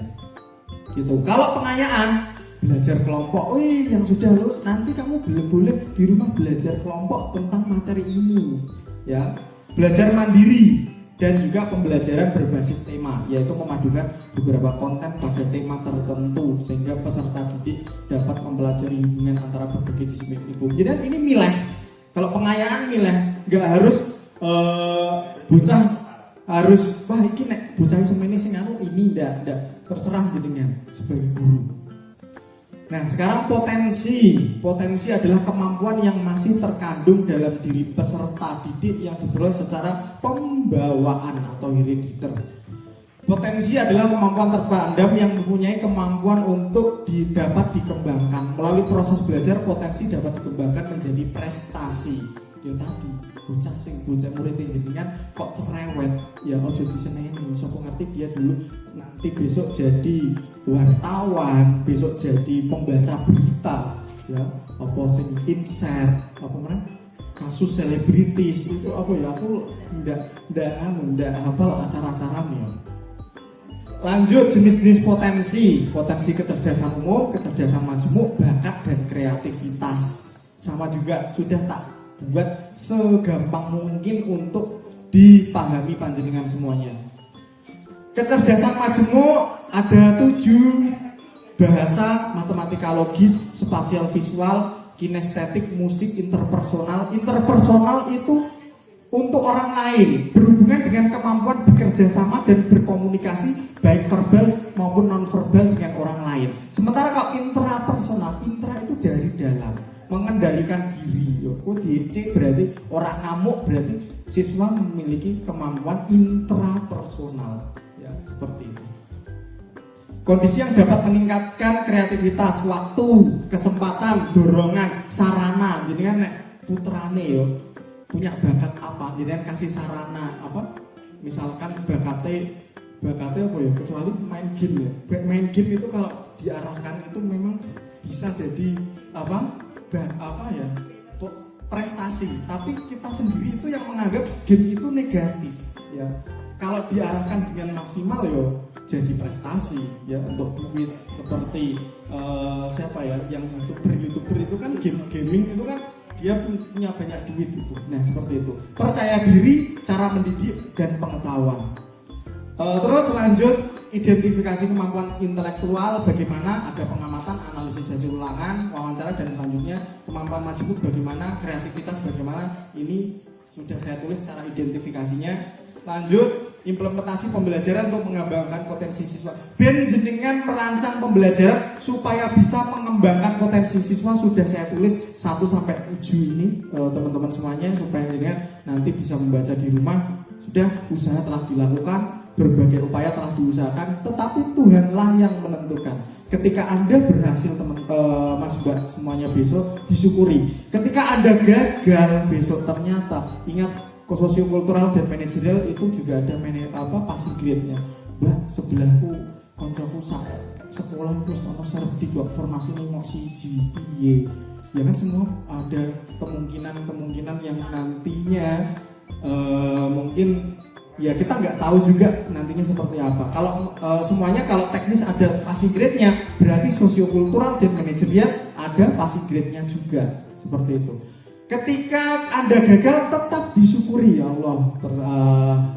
Speaker 1: Gitu. Kalau pengayaan, belajar kelompok, yang sudah lulus nanti kamu boleh di rumah belajar kelompok tentang materi ini, ya. Belajar mandiri dan juga pembelajaran berbasis tema, yaitu memadukan beberapa konten pada tema tertentu sehingga peserta didik dapat mempelajari hubungan antara berbagai disiplin itu. Jadi ini milih. Kalau pengayaan milih, nggak harus bocah harus iki nek bocah semene sing ini ndak terserah jenengan sebagai guru. Nah, sekarang potensi adalah kemampuan yang masih terkandung dalam diri peserta didik yang diperoleh secara pembawaan atau herediter. Potensi adalah kemampuan terpendam yang mempunyai kemampuan untuk dapat dikembangkan. Melalui proses belajar, potensi dapat dikembangkan menjadi prestasi. Ya tadi, bocah murid jenengan kok cerewet, ya ojo diseneni. Sopo ngerti dia dulu nanti besok jadi wartawan, besok jadi pembaca berita, ya apa sing insert, apa mana kasus selebritis itu apa ya, aku ndak hafal acara-acaranya. Lanjut, jenis-jenis potensi kecerdasan umum, kecerdasan majemuk, bakat dan kreativitas. Sama juga sudah tak buat segampang mungkin untuk dipahami panjenengan semuanya. Kecerdasan majemuk ada 7: bahasa, matematika logis, spasial visual, kinestetik, musik, interpersonal. Interpersonal itu untuk orang lain, berhubungan dengan kemampuan bekerja sama dan berkomunikasi baik verbal maupun non-verbal dengan orang lain. Sementara kalau intrapersonal, intra itu dari dalam, mengendalikan diri. DC berarti orang ngamuk, berarti siswa memiliki kemampuan intrapersonal, ya seperti itu. Kondisi yang dapat meningkatkan kreativitas, waktu, kesempatan, dorongan, sarana. Jadi kan putrane punya bakat apa, jadi kan kasih sarana apa, misalkan bakatnya apa ya, kecuali main game ya. Main game itu kalau diarahkan itu memang bisa jadi prestasi, tapi kita sendiri itu yang menganggap game itu negatif, ya. Kalau diarahkan dengan maksimal jadi prestasi, ya, untuk duit. Seperti siapa ya yang youtuber itu kan gaming itu kan dia punya banyak duit itu. Nah, seperti itu. Percaya diri, cara mendidik dan pengetahuan. Terus lanjut, identifikasi kemampuan intelektual, bagaimana, ada pengamatan, analisis hasil ulangan, wawancara, dan selanjutnya kemampuan majemuk bagaimana, kreativitas bagaimana. Ini sudah saya tulis cara identifikasinya. Lanjut, implementasi pembelajaran untuk mengembangkan potensi siswa. Ben jenengan merancang pembelajaran supaya bisa mengembangkan potensi siswa, sudah saya tulis 1-7 ini, teman-teman semuanya, supaya jenengan nanti bisa membaca di rumah. Sudah, usaha telah dilakukan, berbagai upaya telah diusahakan, tetapi Tuhanlah yang menentukan. Ketika Anda berhasil, Mas Mbak semuanya, besok disyukuri. Ketika Anda gagal besok, ternyata ingat, sosiokultural dan manajerial itu juga ada passing grade-nya. Mbak, sebelahku koncoku sekolah terus ono serdik kok formasi mau siji piye. Ya kan, semua ada kemungkinan yang nantinya mungkin ya kita nggak tahu juga nantinya seperti apa. Kalau semuanya kalau teknis ada passing grade-nya, berarti sosiokultural dan manajerial ada passing grade-nya juga, seperti itu. Ketika Anda gagal, tetap disyukuri, ya Allah.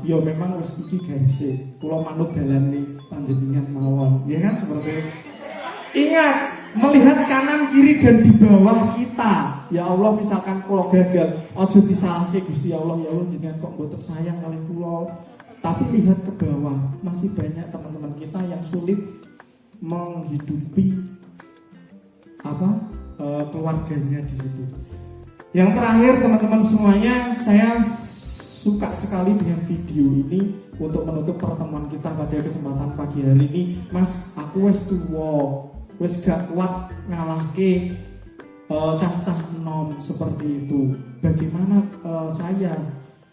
Speaker 1: Ya memang wis iki garise, kula manut dalane panjenengan mawon. Ya kan seperti itu. Ingat, melihat kanan kiri dan di bawah kita. Ya Allah, misalkan kula gagal, aja disalahke Gusti Allah, ya Allah jenengan kok mboten sayang kali kula. Tapi lihat ke bawah, masih banyak teman-teman kita yang sulit menghidupi keluarganya di situ. Yang terakhir teman-teman semuanya, saya suka sekali dengan video ini untuk menutup pertemuan kita pada kesempatan pagi hari ini. Mas, aku wis tuwa, wis gak kuat ngalahke cah-cah enom seperti itu. Bagaimana saya?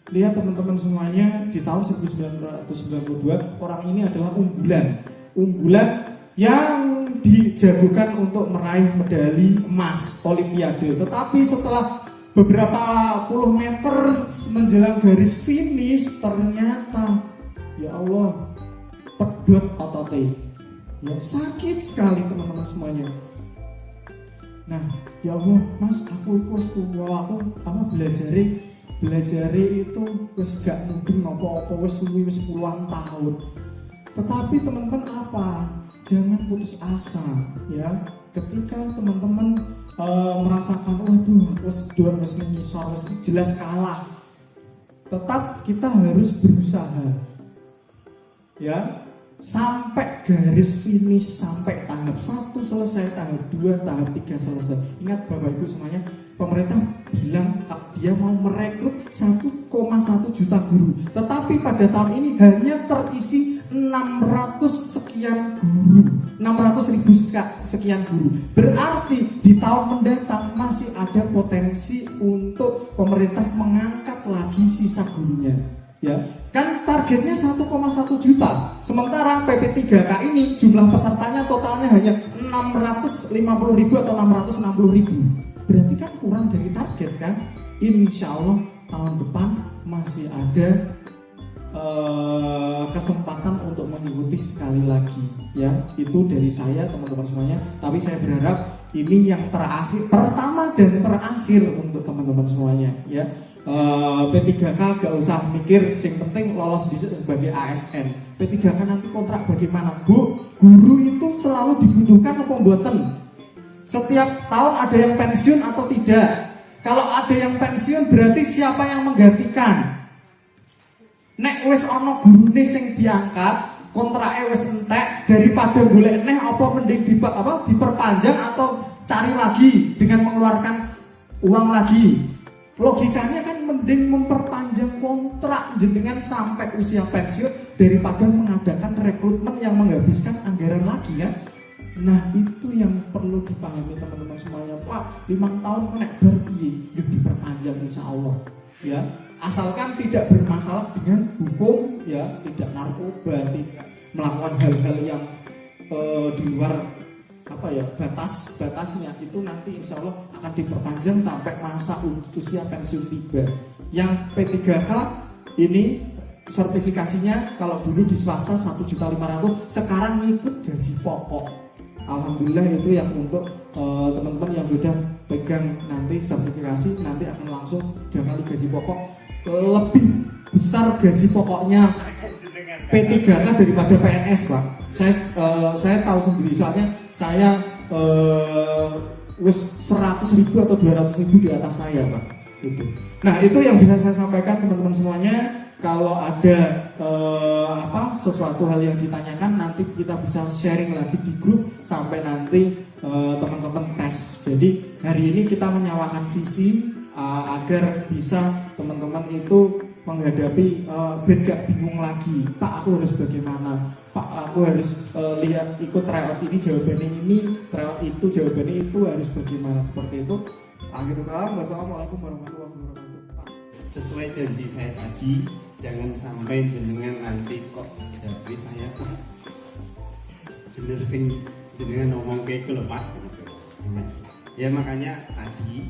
Speaker 1: Lihat teman-teman semuanya, di tahun 1992 orang ini adalah unggulan yang dijagokan untuk meraih medali emas Olimpiade. Tetapi setelah beberapa puluh meter menjelang garis finish, ternyata ya Allah, pedot ototnya. Ya sakit sekali teman-teman semuanya. Nah, ya Allah, Mas, aku wis tuwa, aku belajar itu wis gak mudeng apa-apa, wis suwi wis puluhan tahun. Tetapi teman-teman jangan putus asa ya. Ketika teman-teman merasakan waduh wis menyisor, wis jelas kalah, tetap kita harus berusaha ya sampai garis finish, sampai tahap 1 selesai, tahap 2, tahap 3 selesai. Ingat Bapak Ibu semuanya, pemerintah bilang dia mau merekrut 1,1 juta guru, tetapi pada tahun ini hanya terisi 600 sekian guru, 600.000 sekian guru. Berarti di tahun mendatang masih ada potensi untuk pemerintah mengangkat lagi sisa gurunya. Ya, kan targetnya 1,1 juta. Sementara PP3K ini jumlah pesertanya totalnya hanya 650.000 atau 660.000. Berarti kan kurang dari target kan? Insya Allah tahun depan masih ada kesempatan untuk mengikuti sekali lagi ya. Itu dari saya teman-teman semuanya. Tapi saya berharap ini yang terakhir, pertama dan terakhir untuk teman-teman semuanya ya. P3K gak usah mikir, yang penting lolos sebagai ASN. P3K nanti kontrak bagaimana? Bu, guru itu selalu dibutuhkan apa mboten? Setiap tahun ada yang pensiun atau tidak? Kalau ada yang pensiun berarti siapa yang menggantikan? Nek wis ana gurune sing diangkat, kontrake wis entek, daripada golek neh apa mending diperpanjang atau cari lagi dengan mengeluarkan uang lagi. Logikanya kan mending memperpanjang kontrak jenengan sampai usia pensiun daripada mengadakan rekrutmen yang menghabiskan anggaran lagi ya. Nah itu yang perlu dipahami teman-teman semuanya. Pak, 5 tahun nek bar piye ya diperpanjang insya Allah ya. Asalkan tidak bermasalah dengan hukum ya, tidak narkoba, tidak melakukan hal-hal yang di luar batasnya, itu nanti insya Allah akan diperpanjang sampai masa usia pensiun tiba. Yang P3K ini sertifikasinya kalau dulu di swasta 1.500.000, sekarang ngikut gaji pokok. Alhamdulillah itu yang untuk teman-teman yang sudah pegang nanti sertifikasi, nanti akan langsung 3 kali gaji pokok. Lebih besar gaji pokoknya P3K daripada PNS Pak. Saya tahu sendiri, soalnya saya wis 100.000 atau 200.000 di atas saya Pak. Gitu. Nah itu yang bisa saya sampaikan teman-teman semuanya. Kalau ada sesuatu hal yang ditanyakan, nanti kita bisa sharing lagi di grup sampai nanti teman-teman tes. Jadi hari ini kita menyawakan visi agar bisa teman-teman itu menghadapi gak bingung lagi. Pak, aku harus bagaimana? Pak, aku harus lihat ikut tryout ini jawabannya ini, tryout itu jawabannya itu, harus bagaimana, seperti itu. Akhirul kalam, wassalamualaikum warahmatullahi wabarakatuh.
Speaker 2: Sesuai janji saya tadi, jangan sampai jenengan nanti kok jadi saya kok bener sing jenengan ngomong kayak gitu loh Pak. Ya makanya tadi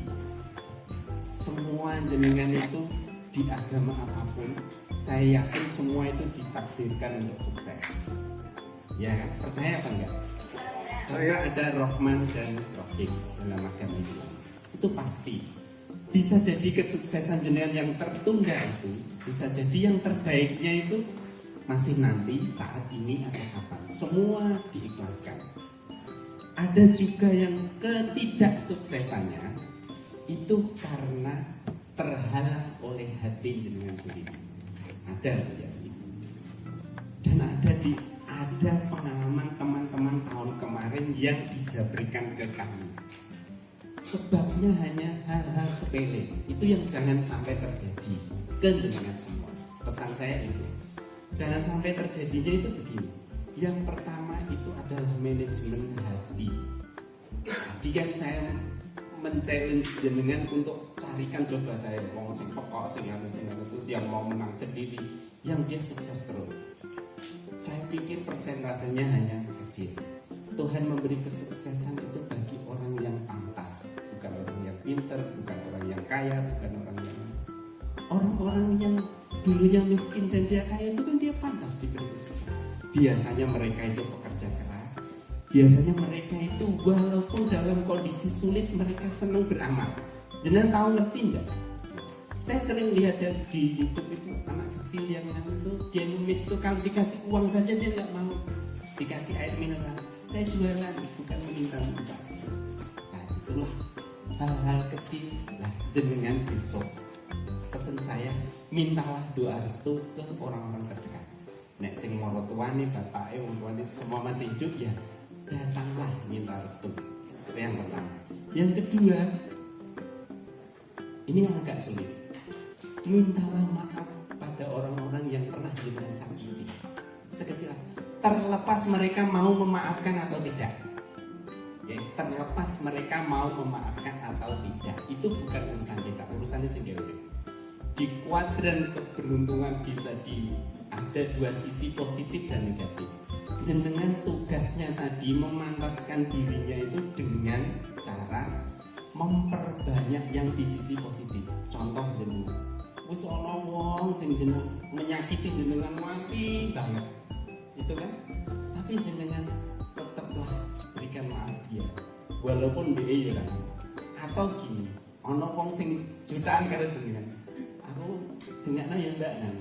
Speaker 2: semua jenengan itu di agama apapun, saya yakin semua itu ditakdirkan untuk sukses. Ya, percaya apa enggak? Karena ada Rahman dan Rahim dalam agama Islam. Itu pasti. Bisa jadi kesuksesan jenengan yang tertunda itu, bisa jadi yang terbaiknya itu masih nanti, saat ini atau kapan. Semua diikhlaskan. Ada juga yang ketidaksuksesannya itu karena terhalang oleh hati jenengan sendiri. Ada yang itu. Dan ada pengalaman teman-teman tahun kemarin yang dijabrikan ke kami. Sebabnya hanya hal-hal sepele. Itu yang jangan sampai terjadi ke jenengan semua. Pesan saya itu, jangan sampai terjadinya itu begini. Yang pertama itu adalah manajemen hati. Tadi kan saya men-challenge jenengan untuk carikan, coba saya mau sing pekok sing terus yang mau menang sendiri, yang dia sukses terus. Saya pikir persentasenya hanya kecil. Tuhan memberi kesuksesan itu bagi orang yang pantas, bukan orang yang pintar, bukan orang yang kaya, bukan orang yang dulunya miskin dan dia kaya itu kan dia pantas diberi kesuksesan. Biasanya mereka itu pekerja keras. Biasanya mereka itu walaupun dalam kondisi sulit mereka senang beramal. Jangan tahu ngerti enggak? Saya sering lihat di YouTube itu anak kecil yang itu dia ngemis itu kalau dikasih uang saja dia nggak mau, dikasih air mineral. Saya jualan bukan meminta-minta. Nah itulah hal-hal kecil lah jenengan besok. Pesan saya, mintalah doa restu ke orang-orang terdekat. Nek sing moro tuane, bapake, wong tuane semua masih hidup ya, datanglah minta restu. Itu yang pertama. Yang kedua, ini yang agak sulit. Mintalah maaf pada orang-orang yang pernah jenengan sakiti. Sekecil terlepas mereka mau memaafkan atau tidak. Ya, terlepas mereka mau memaafkan atau tidak, itu bukan urusan kita, urusannya sendiri. Di kuadran keberuntungan bisa ada dua sisi positif dan negatif. Jenengan tugasnya tadi memantaskan dirinya itu dengan cara memperbanyak yang di sisi positif. Contoh jenengan, wis ana wong sing jeneng menyakiti jenengan mati banget, itu kan? Tapi jenengan tetaplah berikan maaf dia, walaupun dia ya kan. Atau gini, ana wong sing jutaan karo jenengan, aku dengakno ya mbak kan.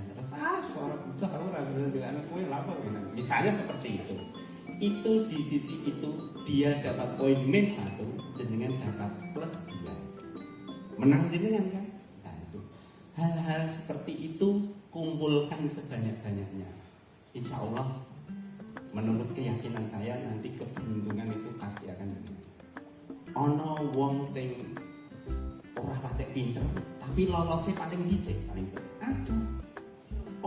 Speaker 2: Seorang buta kamu ragu dengan anak kue lama kan? Misalnya seperti itu. Itu di sisi itu dia dapat poin min 1, jenengan dapat plus 2. Menang jenengan kan? Nah itu. Hal-hal seperti itu kumpulkan sebanyak-banyaknya. Insya Allah menurut keyakinan saya nanti keberuntungan itu pasti akan datang. Ono wong sing ora patek pinter tapi lolosnya paling dhisik paling aduh.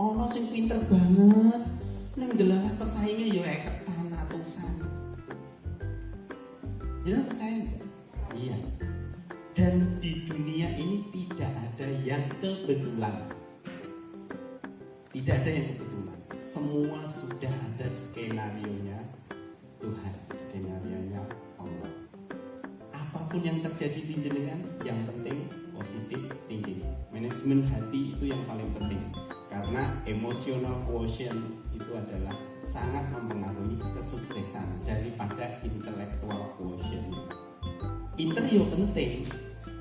Speaker 2: Ono sing pinter banget, neng delalah pesaingnya ya eketan atusan. Jangan percaya enggak? Iya. Dan di dunia ini tidak ada yang kebetulan. Tidak ada yang kebetulan. Semua sudah ada skenarionya Tuhan, skenarionya Allah. Apapun yang terjadi di jenengan, yang penting positif thinking. Manajemen hati itu yang paling penting. Karena emotional quotient itu adalah sangat mempengaruhi kesuksesan daripada intellectual quotient. Pinter yo penting,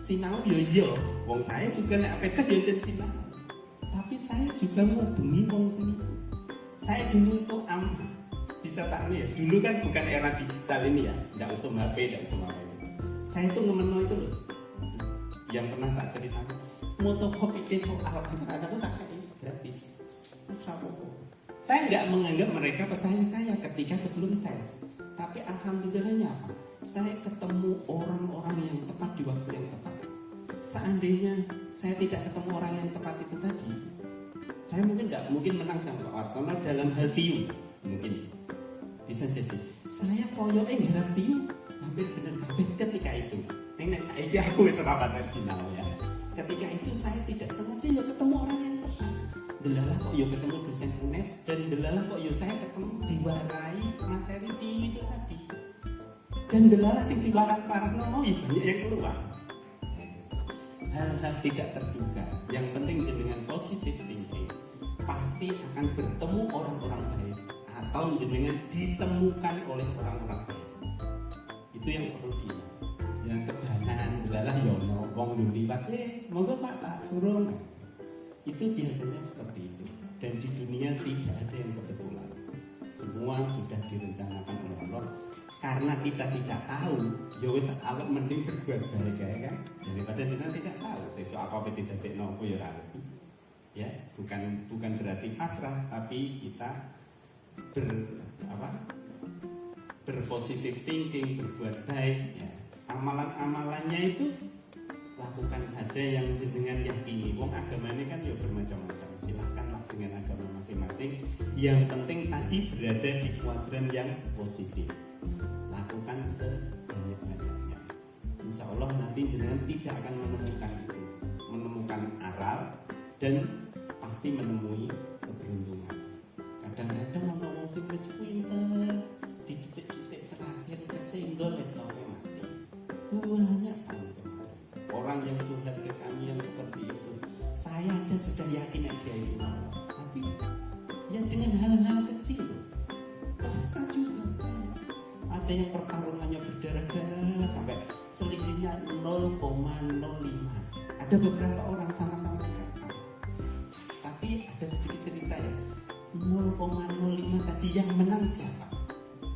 Speaker 2: sinau yo. Wong saya juga nek apetes yo jen sinau. Tapi saya juga mau bengi wong sing itu. Saya dulu itu bisa tak ya. Dulu kan bukan era digital ini ya, enggak usah HP, enggak usah apa. Saya itu ngemeno itu loh. Yang pernah tak ceritakan, fotokopi soal anakku tak kayak gratis. Terus rapopo. Saya nggak menganggap mereka pesaing saya ketika sebelum tes. Tapi alhamdulillahnya apa? Saya ketemu orang-orang yang tepat di waktu yang tepat. Seandainya saya tidak ketemu orang yang tepat itu tadi, saya mungkin menang sama Pak Wartono dalam hal tiu. Mungkin bisa jadi. Saya koyoke nggarap tiu hampir bener kabeh ketika itu. Nek saiki aku wis ora patek sinau ya. Ketika itu saya tidak sengaja ya ketemu orang yang tepat. Delalah kok ya ketemu dosen UNES dan delalah kok ya saya ketemu diwarai materi tinggi itu tadi. Dan delalah sing dilarang-larang mau ya banyak yang keluar. Hal-hal tidak terduga. Yang penting jenengan positive thinking, pasti akan bertemu orang-orang baik atau jenengan ditemukan oleh orang-orang baik. Itu yang perlu diingat. Yang kebanan belalah yono wong liwat monggo Pak suruh. Itu biasanya seperti itu. Dan di dunia tidak ada yang kebetulan. Semua sudah direncanakan oleh Allah. Karena kita tidak tahu, ya wis awak mending berbuat baik ya kan, daripada kita tidak tahu. Sesuk apa tidak nopo ya ngerti. Ya, bukan berarti pasrah, tapi kita berpositif thinking, berbuat baik. Ya. Amalan-amalannya itu lakukan saja yang jenengan yakini. Wong agama ini kan ya bermacam-macam. Silahkanlah dengan agama masing-masing. Yang penting tadi berada di kuadran yang positif. Lakukan sebanyak-banyaknya. Insya Allah nanti jenengan tidak akan menemukan aral dan pasti menemui keberuntungan. Kadang-kadang orang sing wis pinter di detik-detik terakhir kesenggol mati. Banyak tahun kemarin orang yang curhat ke kami yang seperti itu. Saya aja sudah yakin dia itu lolos, tapi ya dengan hal-hal kecil peserta juga. Ada yang pertarungannya berdarah-darah sampai selisihnya 0,05. Ada beberapa orang sama-sama peserta, tapi ada sedikit cerita ya. 0,05 tadi yang menang siapa?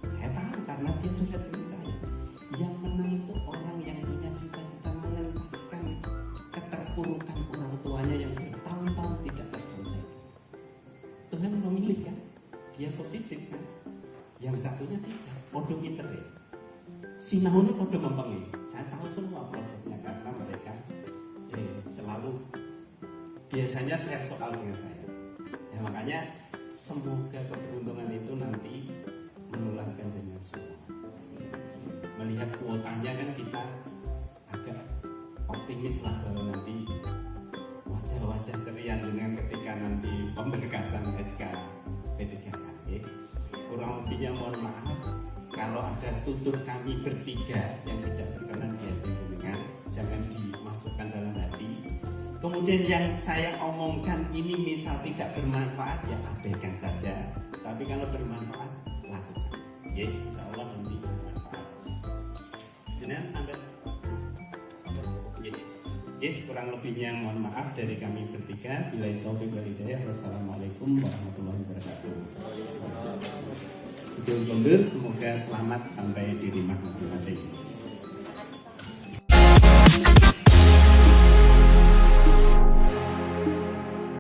Speaker 2: Saya tahu karena dia curhat dengan saya. Yang menang itu orang yang punya cita-cita mengentaskan keterpurukan orang tuanya yang bertahun-tahun tidak terselesaikan. Tuhan memilih kan? Dia positif kan? Yang satunya tidak. Podo pinter ya. Sinahune podo mempengi. Saya tahu semua prosesnya karena mereka selalu biasanya share soal dengan saya. Ya makanya semoga keberuntungan itu nanti menularkan jenengan semua. Melihat kuotanya kan kita agak optimis lah bahwa nanti wajah-wajah ceria dengan ketika nanti pemberkasan SK P3K. Kurang lebihnya mohon maaf kalau ada tutur kami bertiga yang tidak berkenan di hati dengan jangan dimasukkan dalam hati. Kemudian yang saya omongkan ini misal tidak bermanfaat ya abaikan saja. Tapi kalau bermanfaat lakukan. Ya, insya Allah nanti bermanfaat. Jangan ambil. Kurang lebihnya mohon maaf dari kami bertiga. Bila taufiq wal hidayah. Wassalamualaikum warahmatullahi wabarakatuh. Sebelum mundur, semoga selamat sampai di rumah masing-masing.